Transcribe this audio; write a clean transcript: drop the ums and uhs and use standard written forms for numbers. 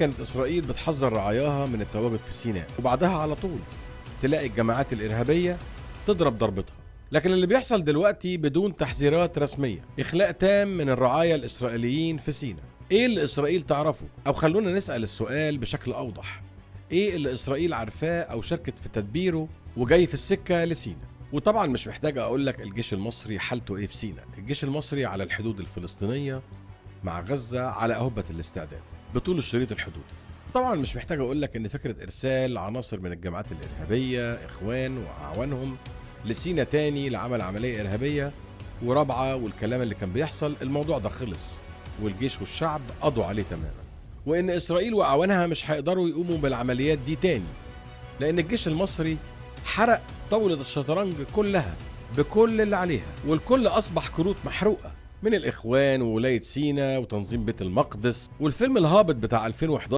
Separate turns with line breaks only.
كانت إسرائيل بتحذر رعاياها من التواجد في سيناء، وبعدها على طول تلاقي الجماعات الإرهابية تضرب ضربتها. لكن اللي بيحصل دلوقتي بدون تحذيرات رسمية إخلاء تام من الرعايا الإسرائيليين في سيناء. إيه اللي إسرائيل تعرفه؟ أو خلونا نسأل السؤال بشكل أوضح، إيه اللي إسرائيل عارفاه أو شاركت في تدبيره وجاي في السكة لسيناء؟ وطبعا مش محتاج أقول لك الجيش المصري حالته إيه في سيناء. الجيش المصري على الحدود الفلسطينية مع غزة على أهبة الاستعداد بطول الشريط الحدودي. طبعا مش محتاج اقول لك ان فكره ارسال عناصر من الجماعات الارهابيه اخوان واعوانهم لسينا تاني لعمل عمليه ارهابيه ورابعه والكلام اللي كان بيحصل، الموضوع ده خلص والجيش والشعب قضوا عليه تماما، وان اسرائيل واعوانها مش هيقدروا يقوموا بالعمليات دي تاني، لان الجيش المصري حرق طاوله الشطرنج كلها بكل اللي عليها، والكل اصبح كروت محروقه من الاخوان وولايه سينا وتنظيم بيت المقدس والفيلم الهابط بتاع 2011